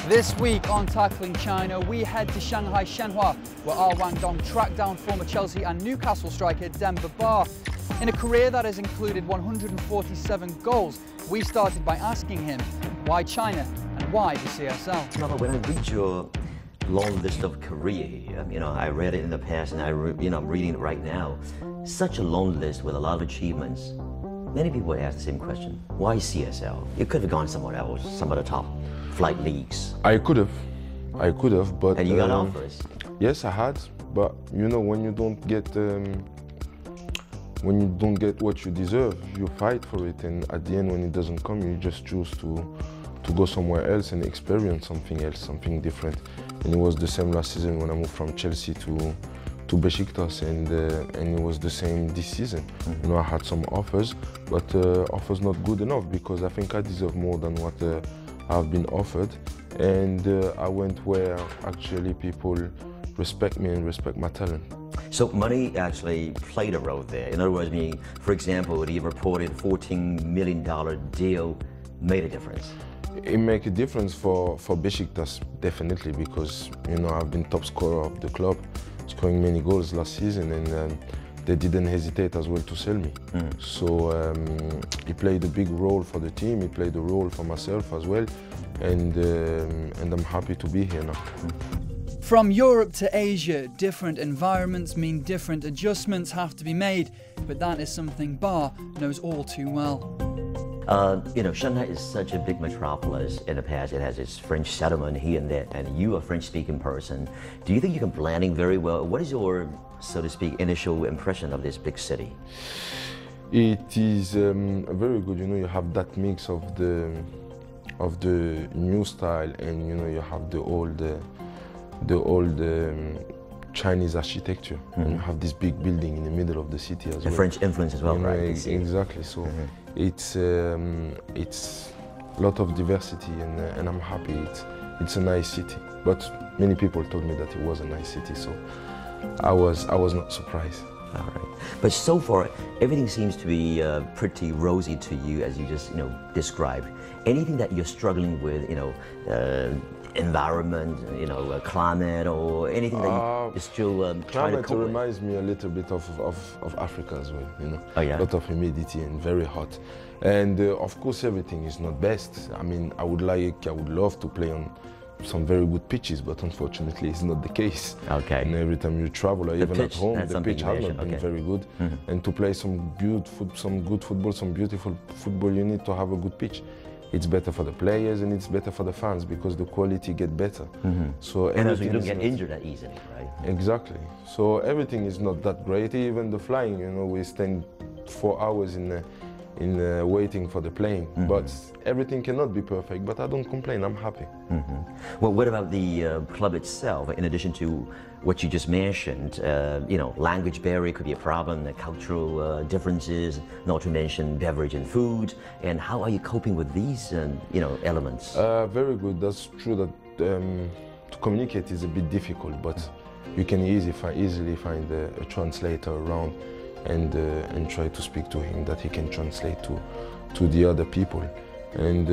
This week on Tackling China, we head to Shanghai, where Al Wangdong tracked down former Chelsea and Newcastle striker Demba Ba. In a career that has included 147 goals, we started by asking him why China and why the CSL. No, but when I read your long list of career here, I read it in the past and I'm reading it right now. Such a long list with a lot of achievements. Many people ask the same question. Why CSL? You could have gone somewhere else, some of the top flight leagues. I could have, but... And you got offers? Yes, I had, but when you don't get what you deserve, you fight for it, and at the end, when it doesn't come, you just choose to go somewhere else and experience something else, something different. And it was the same last season when I moved from Chelsea to Besiktas, and it was the same this season. I had some offers, but offers not good enough, because I think I deserve more than what I've been offered. And I went where actually people respect me and respect my talent. So money actually played a role there. In other words, for example, the reported $14 million deal made a difference. It made a difference for Besiktas, definitely, because I've been top scorer of the club, scoring many goals last season, and they didn't hesitate as well to sell me. So he played a big role for the team, he played a role for myself as well, and I'm happy to be here now. From Europe to Asia, different environments mean different adjustments have to be made, but that is something Ba knows all too well. Shanghai is such a big metropolis. In the past, it has its French settlement here and there, and you are a French-speaking person. Do you think you can blend in very well? What is your, so to speak, initial impression of this big city? It is very good. You have that mix of the new style, and you have the old Chinese architecture, and you have this big building in the middle of the city as well. The French influence as well, right? Exactly. So it's a lot of diversity, and I'm happy. It's a nice city. But many people told me that it was a nice city, so I was not surprised. All right. But so far, everything seems to be pretty rosy to you, as you just described. Anything that you're struggling with, environment, climate, or anything that you're still trying to cope with? Climate reminds me a little bit of Africa as well, Oh, yeah? A lot of humidity and very hot. And of course, everything is not best. I would love to play on some very good pitches, but unfortunately it's not the case. Okay. And every time you travel, or even at home, the pitch has not been very good. And to play some good football, some beautiful football, you need to have a good pitch. It's better for the players and it's better for the fans, because the quality gets better. So and also you don't get injured that easily, right? Exactly. So everything is not that great. Even the flying, we spend 4 hours in waiting for the plane. But everything cannot be perfect, but I don't complain, I'm happy. Well, what about the club itself? In addition to what you just mentioned, language barrier could be a problem, the cultural differences, not to mention beverage and food. And how are you coping with these, elements? Very good. That's true that to communicate is a bit difficult, but you can easily find a translator around and try to speak to him, that he can translate to the other people. And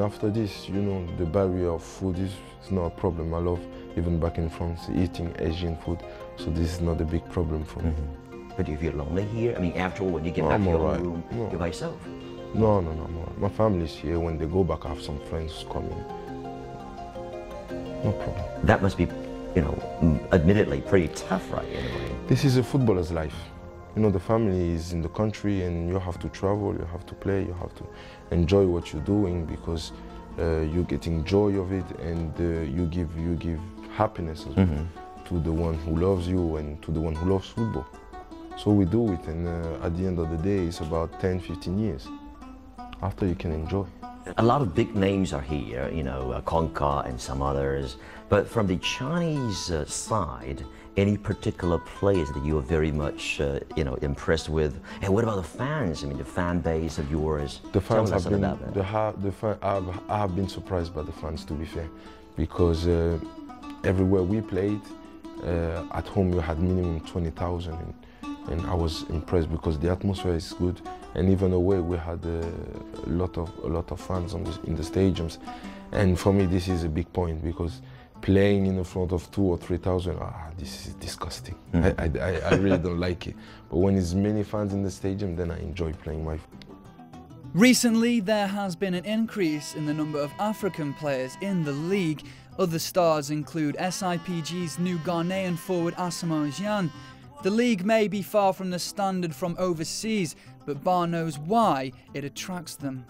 after this, the barrier of food is not a problem. I love, even back in France, eating Asian food, so this is not a big problem for me. But do you feel lonely here? After all, when you get back to your room, you're by yourself? No, I'm all right. My family's here. When they go back, I have some friends coming. No problem. That must be, admittedly pretty tough, right, in a way? This is a footballer's life. The family is in the country, and you have to travel, you have to play, you have to enjoy what you're doing, because you're getting joy of it, and you give happiness as well to the one who loves you and to the one who loves football. So we do it, and at the end of the day, it's about 10, 15 years. After, you can enjoy. A lot of big names are here, Konka and some others. But from the Chinese side, any particular players that you are very much, impressed with? And what about the fans? The fan base of yours. The fans have been. I have been surprised by the fans, to be fair, because everywhere we played, at home you had minimum 20,000, and I was impressed because the atmosphere is good, and even away we had a lot of fans in the stadiums, And for me, this is a big point because playing in the front of 2,000 or 3,000, this is disgusting. I really don't like it. But when there's many fans in the stadium, then I enjoy playing my. Recently, there has been an increase in the number of African players in the league. Other stars include SIPG's new Ghanaian forward Asamoah Gyan. The league may be far from the standard from overseas, but Ba knows why it attracts them.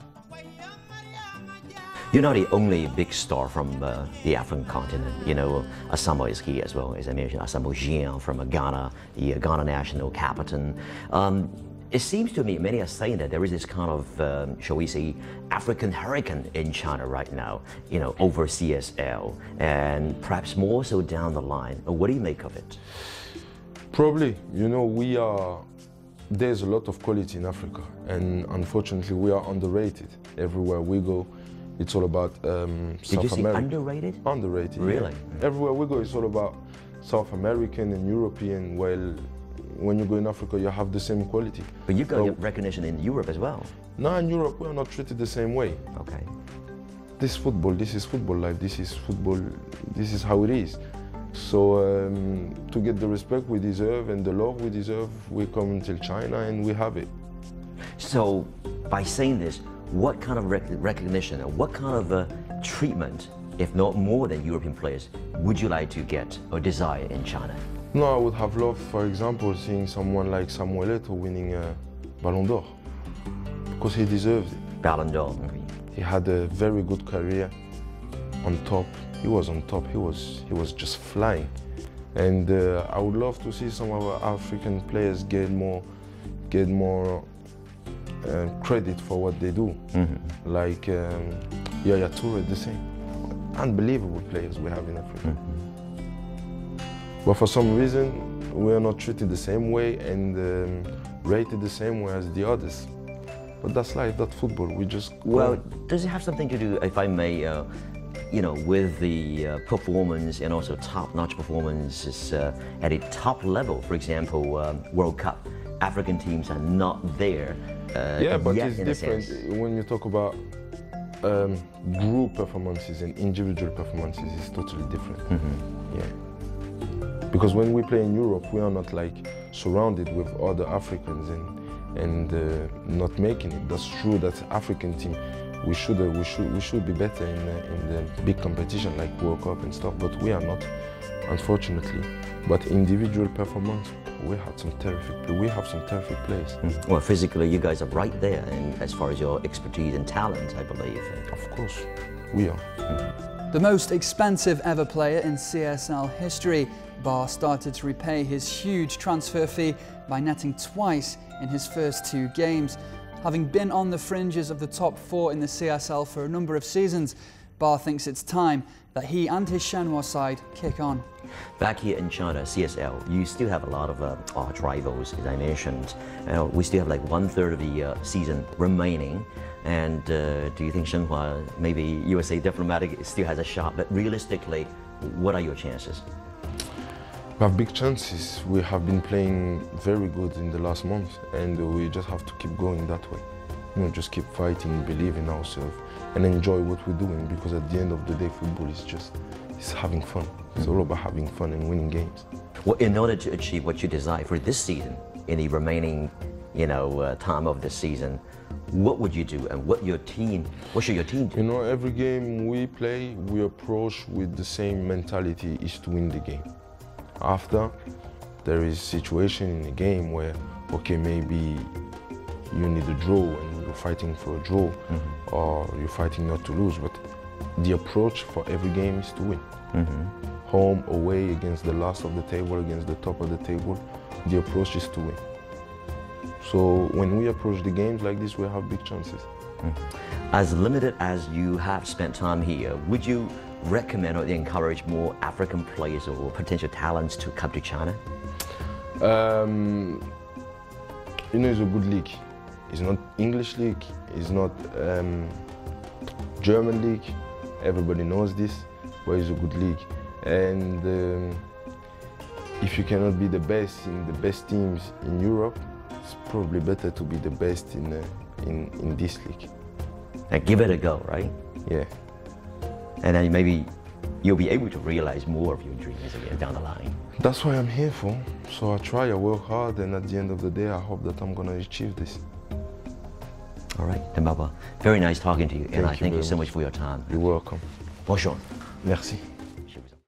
You're not the only big star from the African continent. You know, Asamoah is here as well. As I mentioned, Asamoah Gyan from Ghana, the Ghana national captain. It seems to me many are saying that there is this kind of, shall we say, African hurricane in China right now, you know, over CSL, and perhaps more so down the line. What do you make of it? Probably, you know, there's a lot of quality in Africa, and unfortunately we are underrated. Everywhere we go, it's all about South America. Did you say underrated? Underrated, really? Yeah. Everywhere we go, it's all about South American and European, while when you go in Africa, you have the same quality. But you got recognition in Europe as well. No, in Europe, we are not treated the same way. Okay. This is football life, this is football, this is how it is. So to get the respect we deserve and the love we deserve, we come until China and we have it. So by saying this, what kind of recognition and what kind of treatment, if not more than European players, would you like to get or desire in China? No, I would have loved, for example, seeing someone like Samuel Eto'o winning a Ballon d'Or, because he deserves it. Ballon d'Or. He had a very good career on top. He was on top. He was just flying, and I would love to see some of our African players get more credit for what they do. Like Yaya Toure, the same. Unbelievable players we have in Africa. But for some reason, we are not treated the same way and rated the same way as the others. But that's life, that's football. We just Well, does it have something to do, if I may, you know, with the performance and also top-notch performances at a top level? For example, World Cup, African teams are not there yeah, but yet, it's in different a sense. when you talk about group performances and individual performances. It's totally different. Yeah. Because when we play in Europe, we are not like surrounded with other Africans and not making it. That's true. That African team, we should be better in the big competition like World Cup and stuff. But we are not, unfortunately. But individual performance, we have some terrific players. Well, physically, you guys are right there, and as far as your expertise and talent, I believe. Of course, we are. The most expensive ever player in CSL history, Ba started to repay his huge transfer fee by netting twice in his first 2 games. Having been on the fringes of the top 4 in the CSL for a number of seasons, Ba thinks it's time that he and his Shanghai side kick on. Back here in China, CSL, you still have a lot of arch rivals, as I mentioned. We still have like 1/3 of the season remaining. And do you think Shanghai, maybe USA Diplomatic, still has a shot? But realistically, what are your chances? We have big chances. We have been playing very good in the last month, and we just have to keep going that way. You know, just keep fighting, believe in ourselves, and enjoy what we're doing, because at the end of the day, football is it's having fun. It's all about having fun and winning games. Well, in order to achieve what you desire for this season, in the remaining, you know, time of the season, what would you do, and what should your team do? You know, every game we play, we approach with the same mentality, is to win the game. After, there is situation in the game where, okay, maybe you need a draw and you're fighting for a draw, or you're fighting not to lose, but the approach for every game is to win. Home, away, against the last of the table, against the top of the table, the approach is to win. So when we approach the games like this, we have big chances. As limited as you have spent time here, would you recommend or encourage more African players or potential talents to come to China? You know, it's a good league. It's not English league, it's not German league. Everybody knows this, but it's a good league. And if you cannot be the best in the best teams in Europe, it's probably better to be the best in this league. And give it a go, right? Yeah. And then maybe you'll be able to realize more of your dreams again down the line. That's what I'm here for. So I try, I work hard, and at the end of the day, I hope that I'm gonna achieve this. All right, Demba Ba, very nice talking to you, and I thank you so much much for your time. You're welcome. Bonjour. Merci.